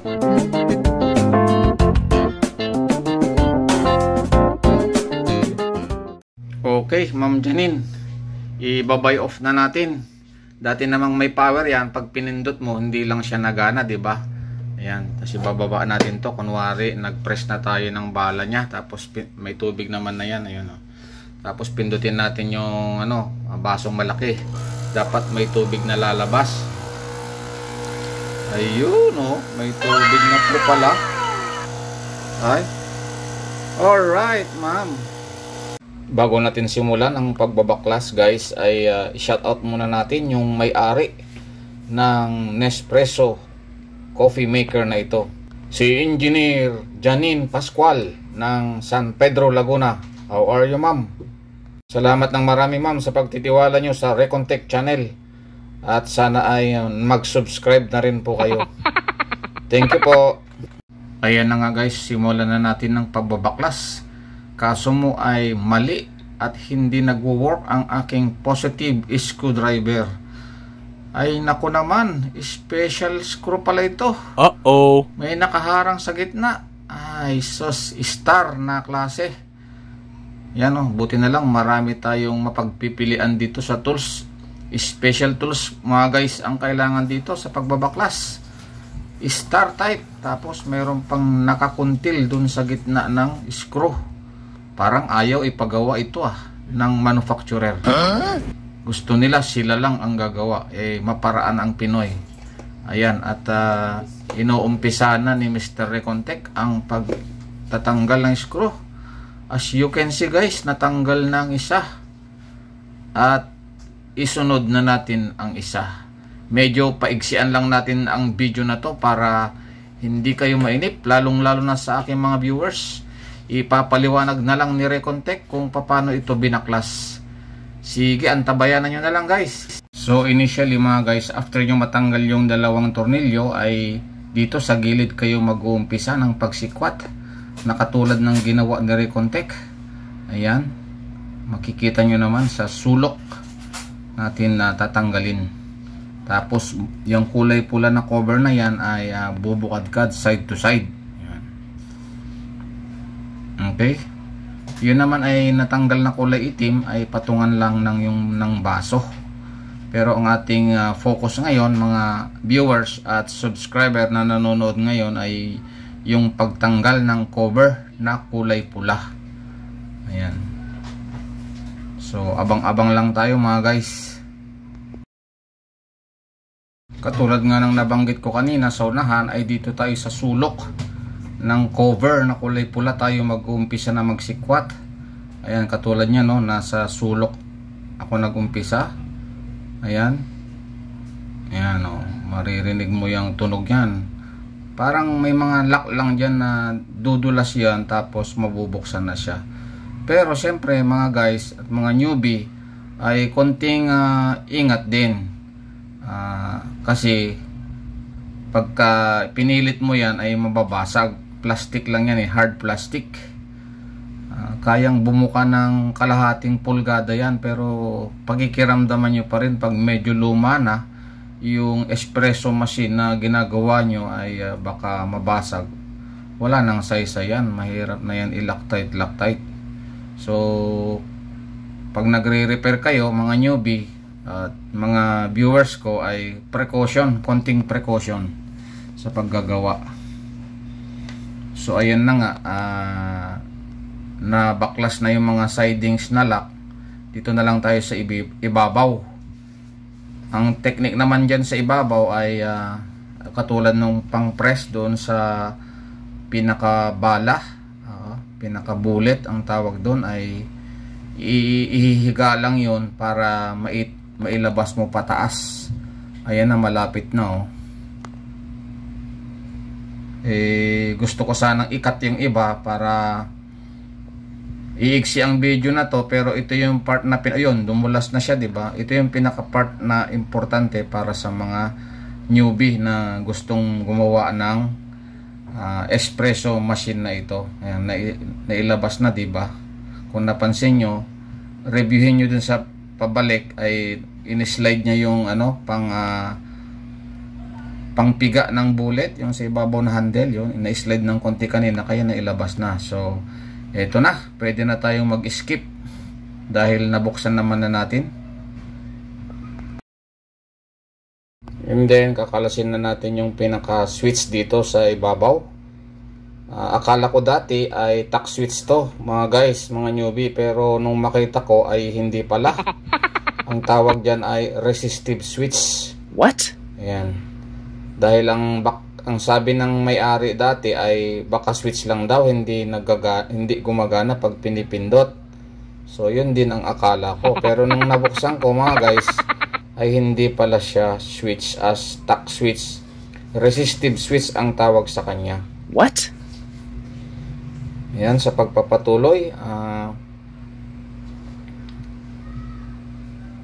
Okay, Ma'am Janine, i-buy off na natin. Dati namang may power yan, pag pinindot mo hindi lang siya nagana, di ba? Ayan, tapos ibababa natin to. Kunwari nag-press na tayo ng bala niya, tapos may tubig naman na yan, ayun oh. Tapos pindutin natin yung basong malaki. Dapat may tubig na lalabas. Ayun oh, may tubig na po pala. Ay. Alright, ma'am. Bago natin simulan ang pagbabaklas, guys, ay shoutout muna natin yung may-ari ng Nespresso coffee maker na ito, si Engineer Janine Pascual ng San Pedro, Laguna. How are you, ma'am? Salamat ng marami, ma'am, sa pagtitiwala nyo sa Recontech channel, at sana ay mag-subscribe na rin po kayo. Thank you po. Ayan na nga, guys, simulan na natin ng pagbabaklas. Kaso mo ay mali at hindi nagwo-work ang aking positive screwdriver. Ay naku naman, special screw pala ito. Uh-oh. May nakaharang sa gitna. Ay sus, star na klase. Yan o, buti na lang marami tayong mapagpipilian dito sa tools. Special tools mga guys ang kailangan dito sa pagbabaklas. Star type. Tapos mayroon pang nakakuntil dun sa gitna ng screw. Parang ayaw ipagawa ito ng manufacturer. Huh? Gusto nila sila lang ang gagawa. Maparaan ang Pinoy. Ayan, at inuumpisa na ni Mr. Recontech ang pagtatanggal ng screw. As you can see, guys, natanggal na ang isa. At isunod na natin ang isa. Medyo paiksian lang natin ang video na to para hindi kayo mainip, lalong-lalo na sa aking mga viewers. Ipapaliwanag na lang ni Recontech kung paano ito binaklas. Sige, antabayan nyo na lang, guys. So initially mga guys, after nyo matanggal yung dalawang tornilyo, ay dito sa gilid kayo mag-uumpisa ng pagsikwat, na katulad ng ginawa ni Recontech. Ayan, makikita nyo naman sa sulok natin na tatanggalin. Tapos yung kulay pula na cover na yan ay bubukadkad side to side. Okay, yun naman ay natanggal na kulay itim ay patungan lang ng baso. Pero ang ating focus ngayon mga viewers at subscriber na nanonood ngayon ay yung pagtanggal ng cover na kulay pula. Ayan, so abang-abang lang tayo mga guys. Katulad nga ng nabanggit ko kanina sa unahan, ay dito tayo sa sulok ng cover na kulay pula tayo mag-uumpisa na magsikwat. Ayan, katulad niya no, nasa sulok ako nag-umpisa. Ayan. Ayan o, maririnig mo yung tunog yan. Parang may mga lock lang dyan na dudulas yan, tapos mabubuksan na siya. Pero syempre mga guys at mga newbie ay konting ingat din. Kasi pagka pinilit mo yan ay mababasag. Plastic lang yan hard plastic. Kayang bumuka ng kalahating pulgada yan, pero pakikiramdaman nyo pa rin pag medyo luma na yung espresso machine na ginagawa nyo ay baka mabasag. Wala nang saysay yan, mahirap na yan i-loctite. So pag nagre-repair kayo mga newbie at mga viewers ko, ay precaution, konting precaution sa paggagawa. So ayan na nga, na baklas na yung mga sidings na lock. Dito na lang tayo sa ibabaw. Ang technique naman dyan sa ibabaw ay katulad ng pang press doon sa pinakabala, pinakabulet ang tawag doon, ay ihihiga lang yon para mailabas mo pataas. Ayan na, malapit na gusto ko sanang ikat yung iba para iiksi ang video na to, pero ito yung part na ayun, dumulas na siya, diba? Ito yung pinaka part na importante para sa mga newbie na gustong gumawa ng espresso machine na ito. Ayan, nailabas na, diba? Kung napansin nyo, reviewin nyo dun sa pabalik, ay in-slide niya yung pangpiga ng bullet, yung sa ibabaw na handle, yun, na-slide ng konti kanina kaya nailabas na. So, eto na, pwede na tayong mag-skip dahil nabuksan naman na natin. And then, kakalasin na natin yung pinaka-switch dito sa ibabaw. Akala ko dati ay tack switch to, mga guys, mga newbie, pero nung makita ko ay hindi pala. Ang tawag dyan ay resistive switch. What? Ayan. Dahil ang sabi ng may-ari dati ay baka switch lang daw, hindi gumagana pag pinipindot. So yun din ang akala ko. Pero nung nabuksan ko, mga guys, ay hindi pala siya switch as tack switch. Resistive switch ang tawag sa kanya. What? Ayan, sa pagpapatuloy,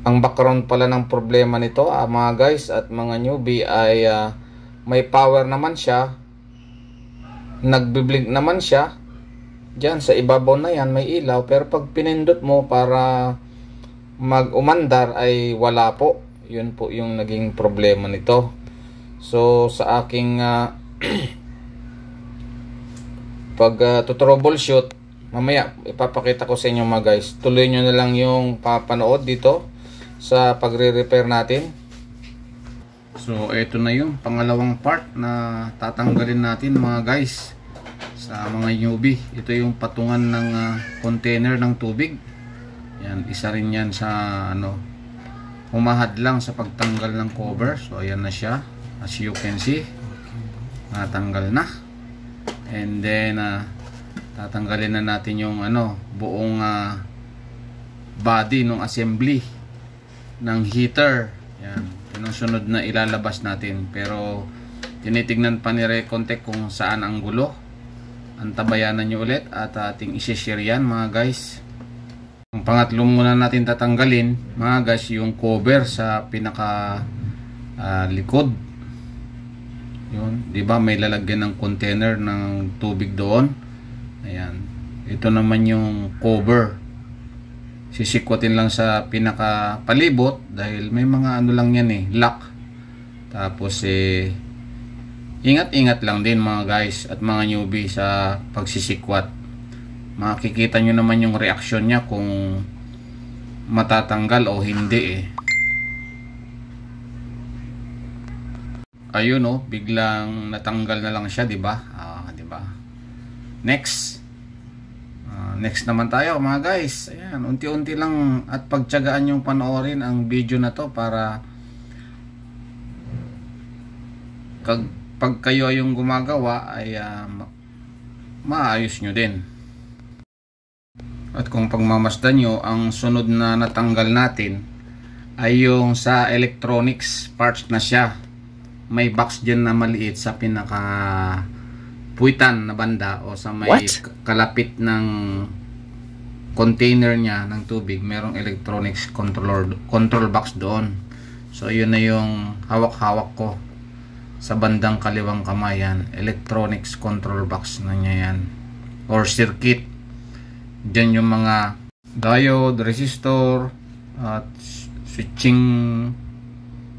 ang background pala ng problema nito, mga guys at mga newbie, ay may power naman siya, nagbiblink naman siya dyan sa ibabaw na yan, may ilaw, pero pag pinindot mo para mag-umandar ay wala po. Yun po yung naging problema nito. So sa aking pag troubleshoot, mamaya ipapakita ko sa inyo, mga guys. Tuloy nyo na lang yung papanood dito sa pagre-repair natin. So ito na yung pangalawang part na tatanggalin natin, mga guys, sa mga newbie. Ito yung patungan ng container ng tubig. Yan, isa rin yan sa humahad lang sa pagtanggal ng cover. So ayan na siya, as you can see, natanggal na. And then tatanggalin na natin yung buong body ng assembly ng heater. Yan, yun ang sunod na ilalabas natin. Pero tinitignan pa ni Recontech kung saan ang gulo. Antabayanan nyo ulit at ating isi-share yan, mga guys. Ang pangatlo muna natin tatanggalin, mga guys, yung cover sa pinaka likod. Yun, di ba may lalagyan ng container ng tubig doon. Ayan. Ito naman yung cover. Sisikwatin lang sa pinaka palibot dahil may mga lang yan lock. Tapos ingat-ingat lang din, mga guys at mga newbie, sa pagsisikwat. Makikita nyo naman yung reaksyon niya kung matatanggal o hindi Ayun biglang natanggal na lang siya, di ba? Di ba? Next. Next naman tayo, mga guys. Ayan, unti-unti lang at pagtiyagaan yung panoorin ang video na to para pag kayo yung gumagawa ay maayos nyo din. At kung pagmamasdan nyo, ang sunod na natanggal natin ay yung sa electronics parts na siya. May box dyan na maliit sa pinaka puwitan na banda o sa may kalapit ng container niya ng tubig. Merong electronics control box doon. So yun na yung hawak-hawak ko sa bandang kaliwang kamay. Yan, electronics control box na niya yan, or circuit. Dyan yung mga diode, resistor at switching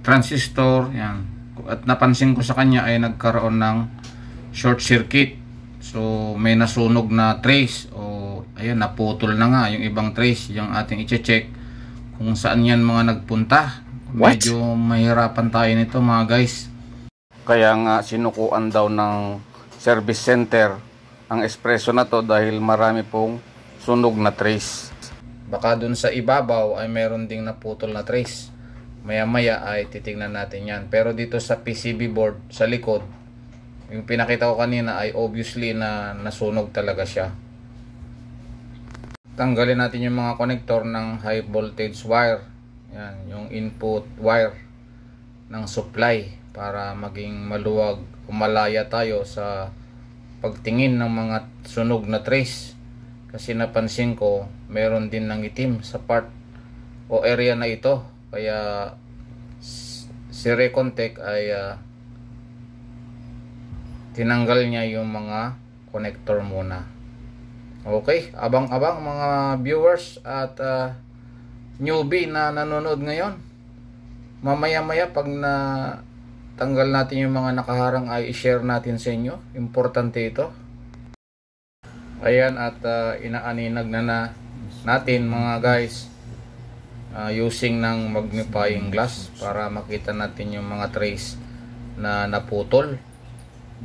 transistor. Yan. At napansin ko sa kanya ay nagkaroon ng short circuit. So may nasunog na trace, o ayun, naputol na nga yung ibang trace. Yung ating i-check kung saan yan mga nagpunta. Medyo mahirapan tayo nito, mga guys. Kaya nga sinukuan daw ng service center ang espresso na to dahil marami pong sunog na trace. Baka dun sa ibabaw ay meron ding naputol na trace. Maya-maya ay titingnan natin yan. Pero dito sa PCB board sa likod, yung pinakita ko kanina ay obviously na nasunog talaga siya. Tanggalin natin yung mga konektor ng high voltage wire. Yan, yung input wire ng supply para maging maluwag o malaya tayo sa pagtingin ng mga sunog na trace. Kasi napansin ko meron din ng itim sa part o area na ito. Kaya si Recontech ay tinanggal niya yung mga connector muna. Okay, abang-abang mga viewers at newbie na nanonood ngayon. Mamaya-maya pag matanggal natin yung mga nakaharang ay i-share natin sa inyo. Importante ito. Ayan, at inaaninag na natin mga guys using ng magnifying glass para makita natin yung mga trace na naputol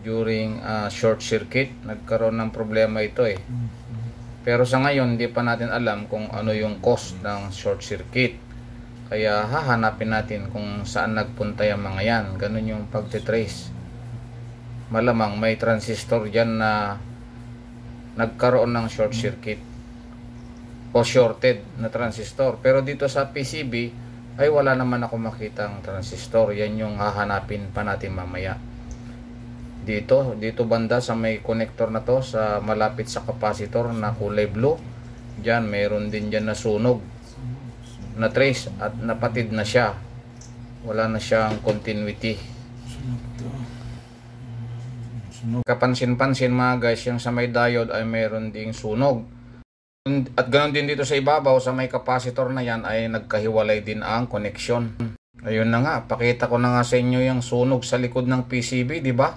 during short circuit. Nagkaroon ng problema ito eh. Pero sa ngayon hindi pa natin alam kung ano yung cause ng short circuit. Kaya hahanapin natin kung saan nagpunta yung mga yan. Ganun yung pagtitrace. Malamang may transistor dyan na nagkaroon ng short circuit o shorted na transistor. Pero dito sa PCB ay wala naman ako makitang transistor. Yan yung hahanapin pa natin mamaya. Dito banda sa may connector na to, sa malapit sa capacitor na kulay blue, dyan mayroon din dyan na sunog na trace at napatid na siya. Wala na siyang continuity. Kapansin-pansin mga guys, yung sa may diode ay mayroon ding sunog. At ganoon din dito sa ibabaw sa may capacitor na yan ay nagkahiwalay din ang connection. Ayun na nga, pakita ko na nga sa inyo yung sunog sa likod ng PCB, di ba?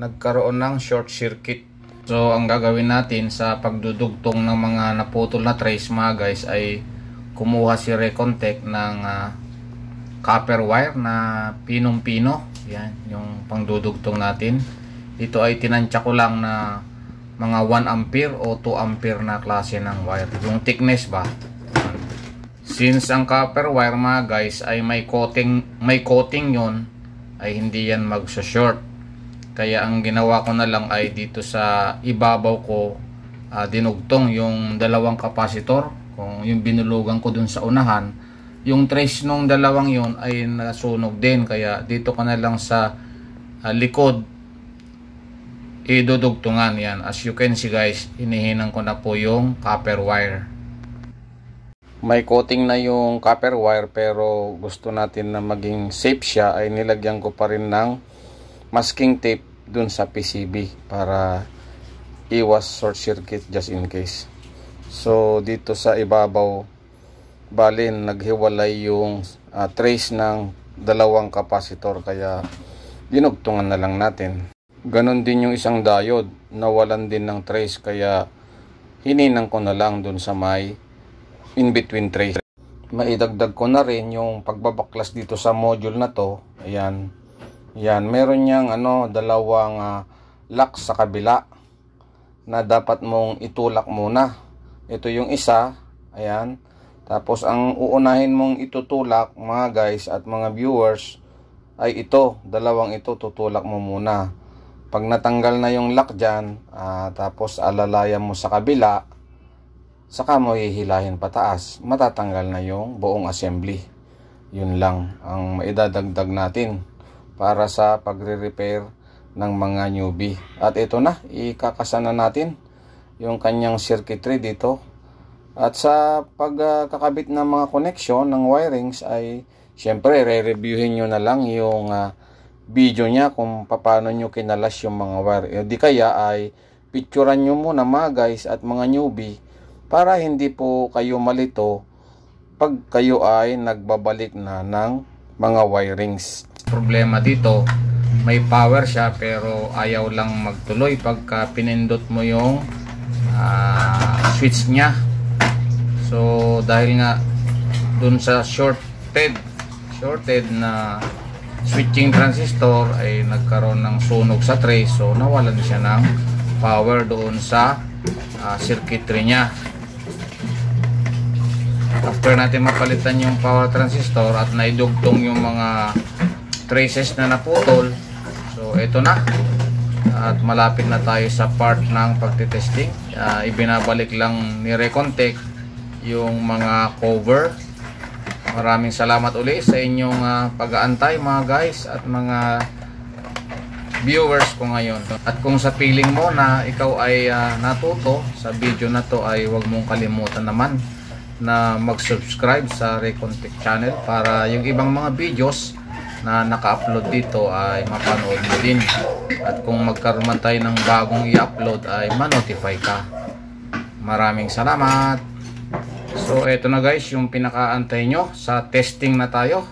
Nagkaroon ng short circuit. So ang gagawin natin sa pagdudugtong ng mga naputol na trace mga guys ay kumuha si Recontech ng copper wire na pinong-pino. Yan, yung pangdudugtong natin. Ito ay tinansya ko lang na mga 1 ampere o 2 ampere na klase ng wire. Yung thickness ba? Since ang copper wire mga guys ay may coating yon, ay hindi yan magsa-short. Kaya ang ginawa ko na lang ay dito sa ibabaw ko dinugtong yung dalawang kapasitor. Kung yung binulugan ko dun sa unahan, yung trace nung dalawang yon ay nasunog din. Kaya dito ko na lang sa likod idudugtungan yan. As you can see guys, hinihinang ko na po yung copper wire. May coating na yung copper wire pero gusto natin na maging safe siya, ay nilagyan ko pa rin ng masking tape dun sa PCB para iwas short circuit just in case. So dito sa ibabaw balin naghiwalay yung trace ng dalawang kapasitor, kaya dinugtungan na lang natin. Ganon din yung isang diode, nawalan din ng trace, kaya hininang ko na lang dun sa may in between trace. Maidagdag ko na rin yung pagbabaklas dito sa module na to. Ayan. Yan, meron niyang dalawang lock sa kabila na dapat mong itulak muna. Ito yung isa, ayan. Tapos ang uunahin mong itutulak mga guys at mga viewers ay ito, dalawang ito tutulak mo muna. Pag natanggal na yung lock dyan, tapos alalayan mo sa kabila, saka mo hihilahin pataas, matatanggal na yung buong assembly. Yun lang ang maidadagdag natin para sa pagre-repair ng mga newbie. At ito na, ikakasana natin yung kanyang circuitry dito. At sa pagkakabit ng mga connection ng wirings ay syempre re-reviewin nyo na lang yung video nya kung paano nyo kinalas yung mga wire. Di kaya ay picturean nyo muna mga guys at mga newbie para hindi po kayo malito pag kayo ay nagbabalik na ng mga wirings. Problema dito, may power siya pero ayaw lang magtuloy pagka pinindot mo yung switch nya. So dahil nga dun sa shorted na switching transistor ay nagkaroon ng sunog sa trace, so nawalan siya ng power doon sa circuitry nya. After natin mapalitan yung power transistor at naidugtong yung mga traces na naputol, so ito na, at malapit na tayo sa part ng pagtitesting. Ibinabalik lang ni Recontech yung mga cover. Maraming salamat ulit sa inyong pag-aantay mga guys at mga viewers ko ngayon. At kung sa feeling mo na ikaw ay natuto sa video na to, ay huwag mong kalimutan naman na mag-subscribe sa Recontech channel para yung ibang mga videos na naka-upload dito ay mapanood mo din. At kung magkaroon man tayo ng bagong i-upload ay ma-notify ka. Maraming salamat. So eto na guys yung pinakaantay nyo, sa testing na tayo.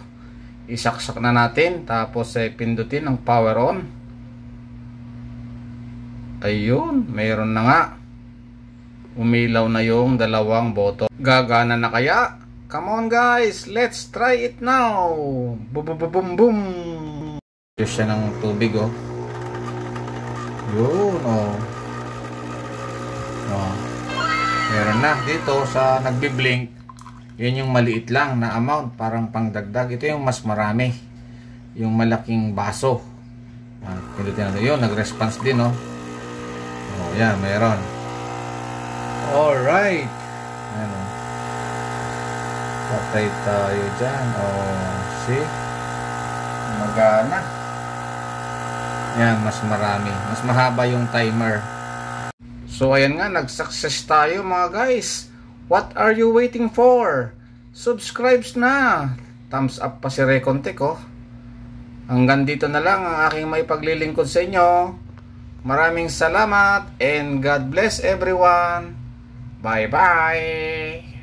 isaksak na natin, tapos pindutin ang power on. Ayun, mayroon na nga. Umilaw na yung dalawang button. Gagana na kaya? Come on guys, let's try it now. Boom boom boom boom. Ito siya ng tubig oh. Yun oh. Oh. Meron na dito sa nagbi-blink. Yun yung maliit lang na amount, parang pangdagdag. Ito yung mas marami, yung malaking baso. Pindutin natin yun, nag-response din oh. Oh, yan, meron. Alright. Ayan oh. Patay tayo dyan. Oh, see? Magana. Yan, mas marami. Mas mahaba yung timer. So, ayan nga, nag-success tayo mga guys. What are you waiting for? Subscribe na. Thumbs up pa si Recontek oh. Hanggang dito na lang ang aking may paglilingkod sa inyo. Maraming salamat and God bless everyone. Bye bye.